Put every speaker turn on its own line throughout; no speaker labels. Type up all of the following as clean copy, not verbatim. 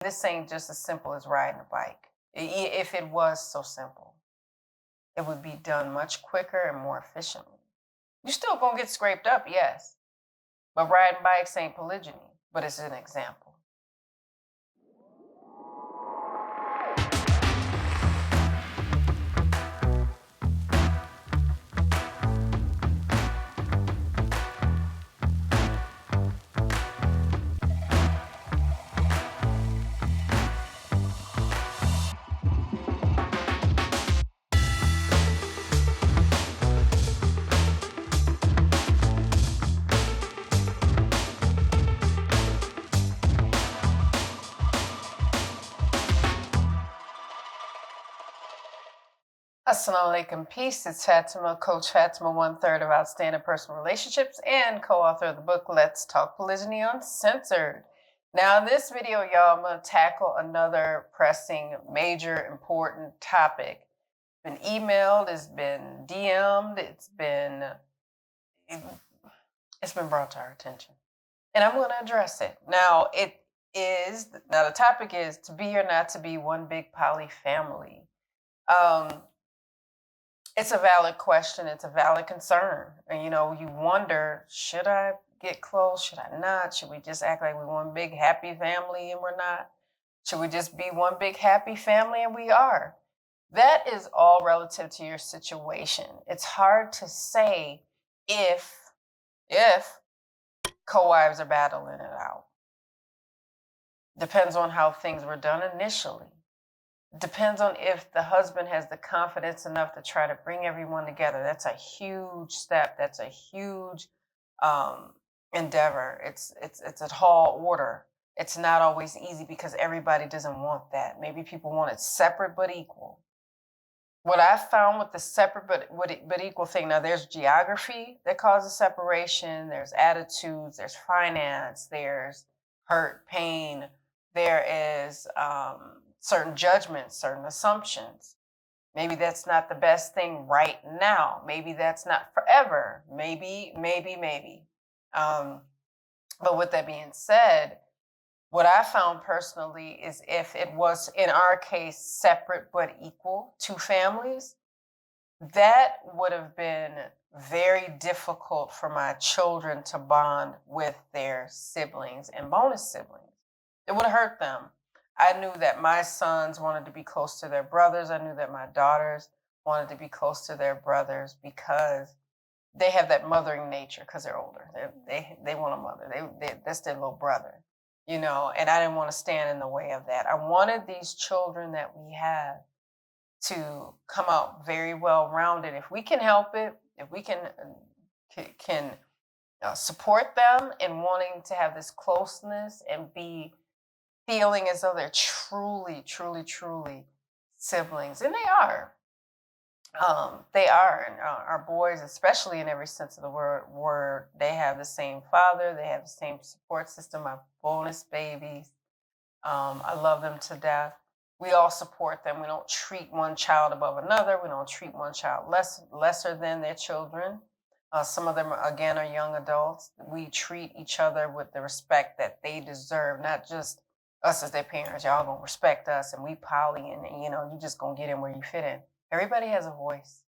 This ain't just as simple as riding a bike. If it was so simple, it would be done much quicker and more efficiently. You're still gonna get scraped up, yes, but riding bikes ain't polygyny, but it's an example. Assalamu alaikum, peace. It's Fatima, Coach Fatima, 1/3 of Outstanding Personal Relationships and co-author of the book, Let's Talk Polygyny Uncensored. Now, in this video, y'all, I'm going to tackle another pressing, major, important topic. It's been emailed, it's been DM'd, it's been brought to our attention. And I'm going to address it. Now, the topic is to be or not to be one big poly family. It's a valid question. It's a valid concern. And, you wonder, should I get close? Should I not? Should we just act like we're one big happy family and we're not? Should we just be one big happy family and we are? That is all relative to your situation. It's hard to say if co-wives are battling it out. Depends on how things were done initially. Depends on if the husband has the confidence enough to try to bring everyone together. That's a huge step. That's a huge endeavor. It's a tall order. It's not always easy because everybody doesn't want that. Maybe people want it separate but equal. What I found with the separate but equal thing, now there's geography that causes separation. There's attitudes. There's finance. There's hurt, pain. There is certain judgments, certain assumptions. Maybe that's not the best thing right now. Maybe that's not forever. Maybe. But with that being said, what I found personally is if it was, in our case, separate but equal, two families, that would have been very difficult for my children to bond with their siblings and bonus siblings. It would have hurt them. I knew that my sons wanted to be close to their brothers. I knew that my daughters wanted to be close to their brothers because they have that mothering nature because they're older. They want a mother. That's their little brother, and I didn't want to stand in the way of that. I wanted these children that we have to come out very well rounded. If we can help it, if we can support them in wanting to have this closeness and be feeling as though they're truly siblings, and they are. And our boys, especially in every sense of the word, they have the same father, they have the same support system. My bonus babies, I love them to death. We all support them. We don't treat one child above another. We don't treat one child lesser than their children. Some of them, again, are young adults. We treat each other with the respect that they deserve, not just us as their parents. Y'all gonna respect us and we poly and you just gonna get in where you fit in. Everybody has a voice.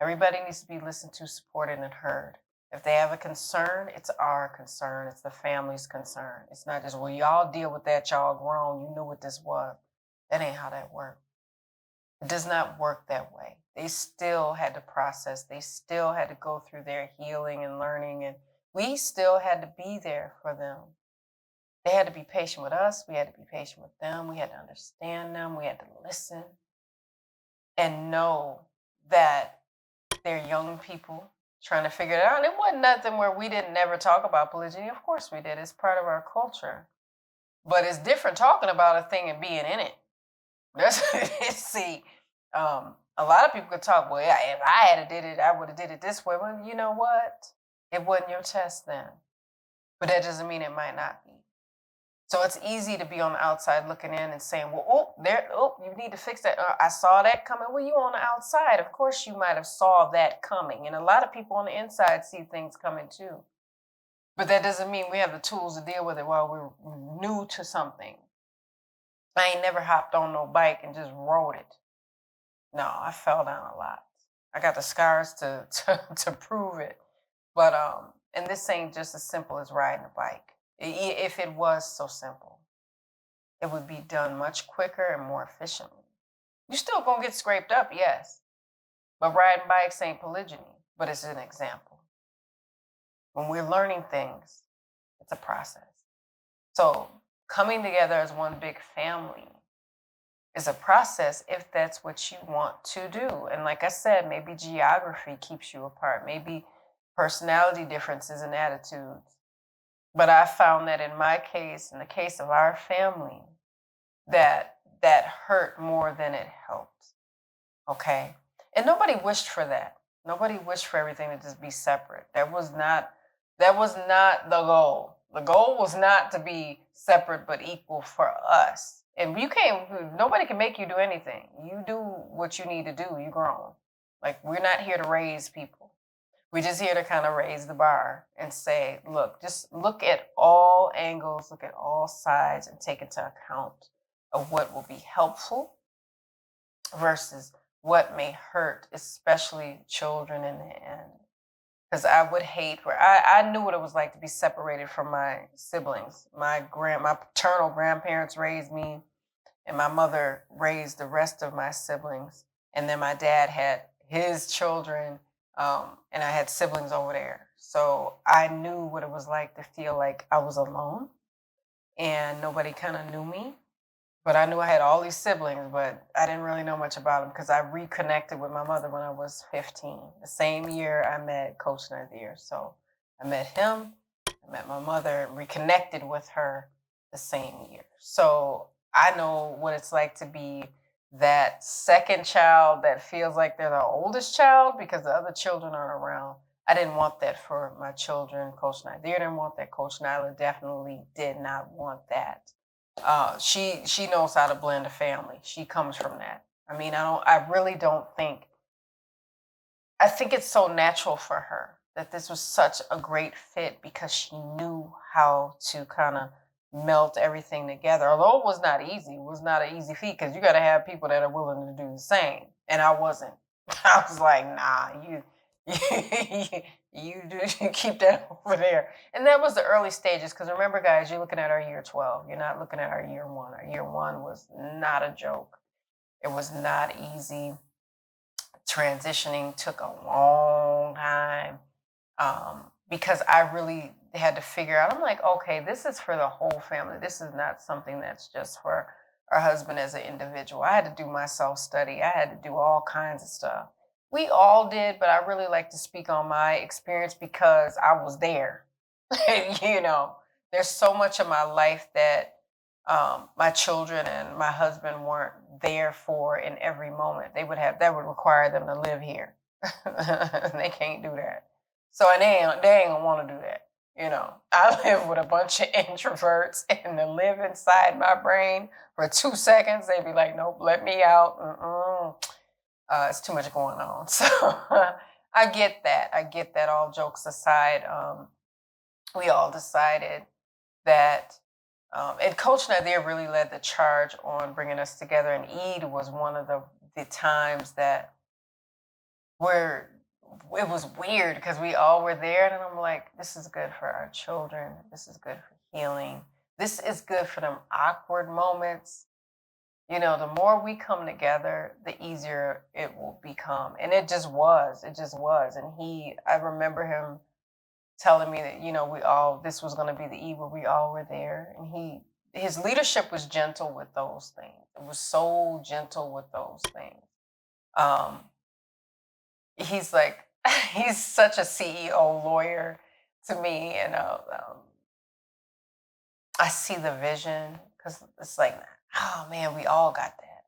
Everybody needs to be listened to, supported, and heard. If they have a concern, it's our concern. It's the family's concern. It's not just, well, y'all deal with that, y'all grown. You knew what this was. That ain't how that works. It does not work that way. They still had to process. They still had to go through their healing and learning, and we still had to be there for them. They had to be patient with us. We had to be patient with them. We had to understand them. We had to listen and know that they're young people trying to figure it out. And it wasn't nothing where we didn't never talk about polygyny. Of course we did. It's part of our culture. But it's different talking about a thing and being in it. See, a lot of people could talk, well, yeah, if I had did it, I would have did it this way. Well, you know what? It wasn't your test then. But that doesn't mean it might not be. So it's easy to be on the outside looking in and saying, well, you need to fix that. I saw that coming. Well, you on the outside. Of course you might have saw that coming. And a lot of people on the inside see things coming too. But that doesn't mean we have the tools to deal with it while we're new to something. I ain't never hopped on no bike and just rode it. No, I fell down a lot. I got the scars to to prove it. But and this ain't just as simple as riding a bike. If it was so simple, it would be done much quicker and more efficiently. You still gonna get scraped up, yes, but riding bikes ain't polygyny, but it's an example. When we're learning things, it's a process. So coming together as one big family is a process if that's what you want to do. And like I said, maybe geography keeps you apart, maybe personality differences and attitudes. But I found that in my case, in the case of our family, that hurt more than it helped. Okay. And nobody wished for that. Nobody wished for everything to just be separate. That was not the goal. The goal was not to be separate but equal for us. And you can't nobody can make you do anything. You do what you need to do. You grown. Like we're not here to raise people. We're just here to kind of raise the bar and say, look, just look at all angles, look at all sides, and take into account of what will be helpful versus what may hurt, especially children in the end. Because I would hate where I knew what it was like to be separated from my siblings. My paternal grandparents raised me, and my mother raised the rest of my siblings. And then my dad had his children, and I had siblings over there. So I knew what it was like to feel like I was alone and nobody kind of knew me. But I knew I had all these siblings, but I didn't really know much about them because I reconnected with my mother when I was 15. The same year I met Coach Nadir. So I met him, I met my mother, reconnected with her the same year. So I know what it's like to be that second child that feels like they're the oldest child because the other children aren't around. I didn't want that for my children. Coach Nadir didn't want that. Coach Nyla definitely did not want that. She knows how to blend a family. She comes from that. I mean, I really don't think. I think it's so natural for her that this was such a great fit because she knew how to kind of melt everything together. Although it was not easy, it was not an easy feat because you got to have people that are willing to do the same. And I wasn't. I was like, nah, you do you keep that over there. And that was the early stages because remember, guys, you're looking at our year 12. You're not looking at our year 1. Our year 1 was not a joke. It was not easy. Transitioning took a long time because I really had to figure out. I'm like, okay, this is for the whole family. This is not something that's just for our husband as an individual. I had to do my self study. I had to do all kinds of stuff. We all did, but I really like to speak on my experience because I was there. you know, there's so much of my life that my children and my husband weren't there for in every moment. That would require them to live here. They can't do that. So and they ain't gonna want to do that. I live with a bunch of introverts, and to live inside my brain for 2 seconds, they'd be like, "Nope, let me out." It's too much going on. So I get that. I get that. All jokes aside, we all decided that and Coach Nadir really led the charge on bringing us together. And Eid was one of the times that where it was weird because we all were there. And I'm like, this is good for our children. This is good for healing. This is good for them awkward moments. The more we come together, the easier it will become. And it just was. It just was. And I remember him telling me that this was going to be the eve where we all were there, and his leadership was gentle with those things. It was so gentle with those things. um he's like he's such a CEO lawyer to me, and I see the vision because it's like, oh man, we all got that.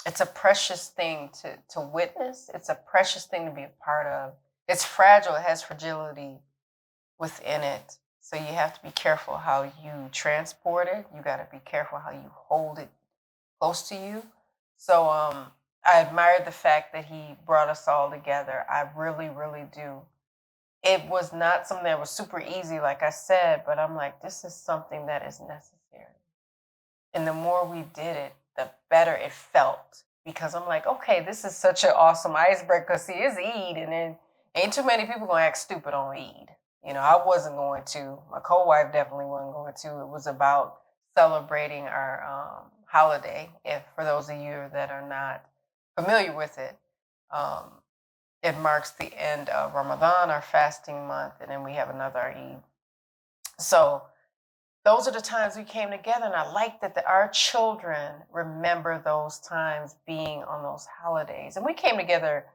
It's a precious thing to witness. It's a precious thing to be a part of. It's fragile. It has fragility within it. So you have to be careful how you transport it. You got to be careful how you hold it close to you. So I admired the fact that he brought us all together. I really, really do. It was not something that was super easy, like I said, but I'm like, this is something that is necessary. And the more we did it, the better it felt. Because I'm like, okay, this is such an awesome icebreaker. Because see, it's Eid, and then ain't too many people gonna act stupid on Eid. You know, I wasn't going to. My co-wife definitely wasn't going to. It was about celebrating our holiday. If for those of you that are not familiar with it, um, it marks the end of Ramadan, our fasting month, and then we have another Eid. So those are the times we came together, and I like that our children remember those times being on those holidays. And we came together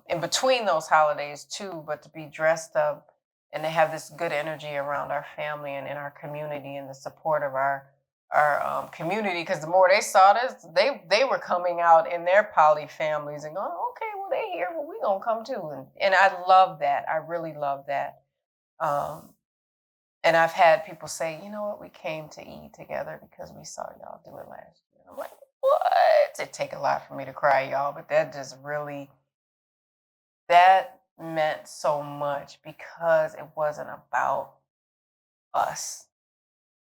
in between those holidays too, but to be dressed up and to have this good energy around our family and in our community and the support of our community. Because the more they saw this, they were coming out in their poly families and going, okay, well they here, well we gonna come too. And I love that. I really love that. And I've had people say, you know what, we came to eat together because we saw y'all do it last year. And I'm like, what? It take a lot for me to cry, y'all, but that just really, that meant so much because it wasn't about us,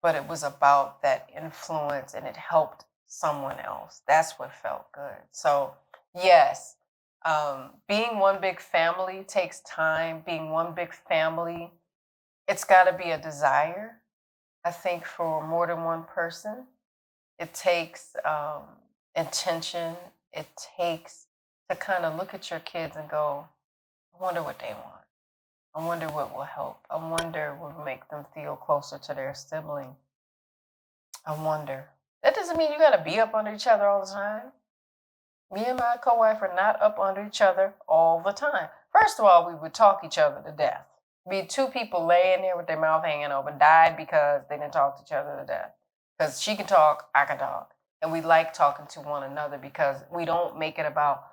but it was about that influence and it helped someone else. That's what felt good. So, yes, being one big family takes time. Being one big family, it's got to be a desire. I think for more than one person, it takes intention. It takes to kind of look at your kids and go, I wonder what they want. I wonder what will help. I wonder what will make them feel closer to their sibling. I wonder. That doesn't mean you got to be up under each other all the time. Me and my co-wife are not up under each other all the time. First of all, we would talk each other to death. Be two people laying there with their mouth hanging open, died because they didn't talk to each other to death. Because she can talk, I can talk. And we like talking to one another because we don't make it about,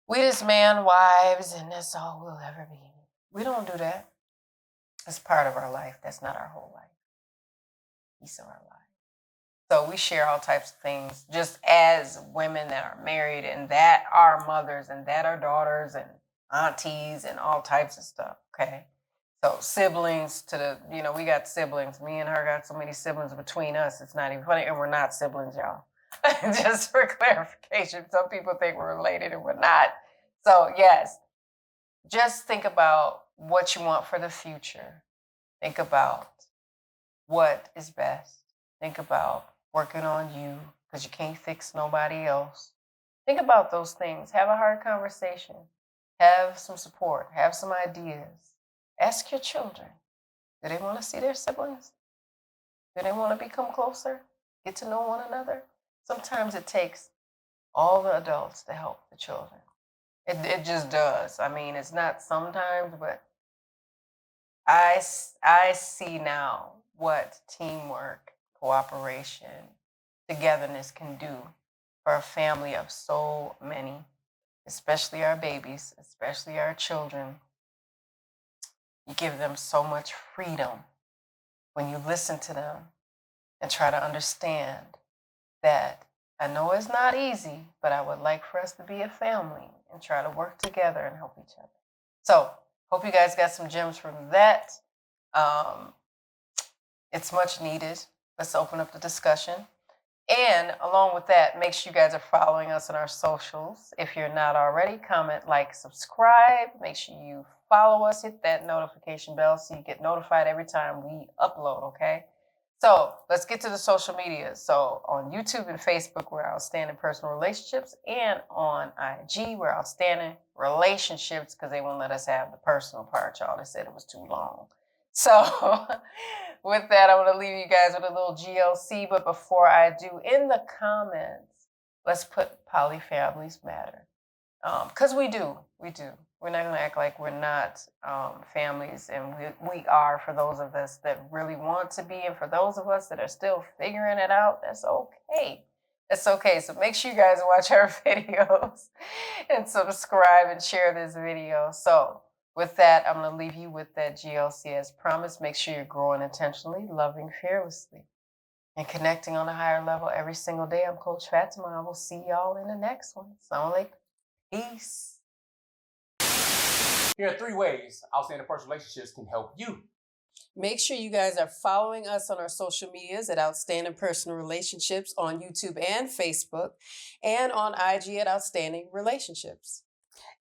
we just man wives and that's all we'll ever be. We don't do that. It's part of our life. That's not our whole life. Piece of our life. So we share all types of things just as women that are married and that are mothers and that are daughters and aunties and all types of stuff. Okay. So siblings to the, we got siblings. Me and her got so many siblings between us. It's not even funny. And we're not siblings, y'all. Just for clarification. Some people think we're related and we're not. So yes, just think about what you want for the future. Think about what is best. Think about working on you because you can't fix nobody else. Think about those things. Have a hard conversation. Have some support. Have some ideas. Ask your children, do they want to see their siblings? Do they want to become closer? Get to know one another? Sometimes it takes all the adults to help the children. It just does. I mean, it's not sometimes, but I see now what teamwork, cooperation, togetherness can do for a family of so many, especially our babies, especially our children. You give them so much freedom when you listen to them and try to understand that I know it's not easy, but I would like for us to be a family and try to work together and help each other. So, hope you guys got some gems from that. It's much needed. Let's open up the discussion. And along with that, make sure you guys are following us on our socials. If you're not already, comment, like, subscribe. Make sure you follow us, hit that notification bell so you get notified every time we upload, okay? So let's get to the social media. So on YouTube and Facebook, we're Outstanding Personal Relationships. And on IG, we're Outstanding Relationships because they won't let us have the personal part, y'all. They said it was too long. So with that, I want to leave you guys with a little GLC. But before I do, in the comments, let's put poly families matter. Because we do. We're not going to act like we're not families, and we are for those of us that really want to be, and for those of us that are still figuring it out, that's okay. It's okay. So make sure you guys watch our videos and subscribe and share this video. So with that, I'm going to leave you with that GLC as promised. Make sure you're growing intentionally, loving fearlessly, and connecting on a higher level every single day. I'm Coach Fatima. I will see y'all in the next one. Assalamu alaikum. Peace.
Here are 3 ways Outstanding Personal Relationships can help you. Make sure you guys are following us on our social medias at Outstanding Personal Relationships on YouTube and Facebook, and on IG at Outstanding Relationships.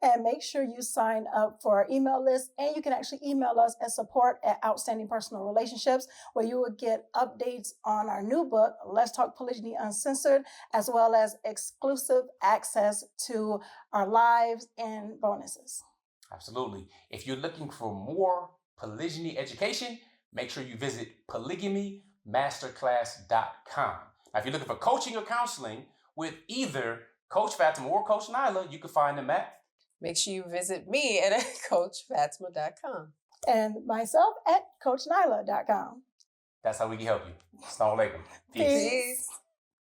And make sure you sign up for our email list. And you can actually email us at support@Outstanding Personal Relationships, where you will get updates on our new book, Let's Talk Polygyny Uncensored, as well as exclusive access to our lives and bonuses.
Absolutely. If you're looking for more polygyny education, make sure you visit polygamymasterclass.com. Now, if you're looking for coaching or counseling with either Coach Fatima or Coach Nyla, you can find them at.
Make sure you visit me at CoachFatima.com.
And myself at CoachNyla.com.
That's how we can help you. Assalamu alaikum.
Peace.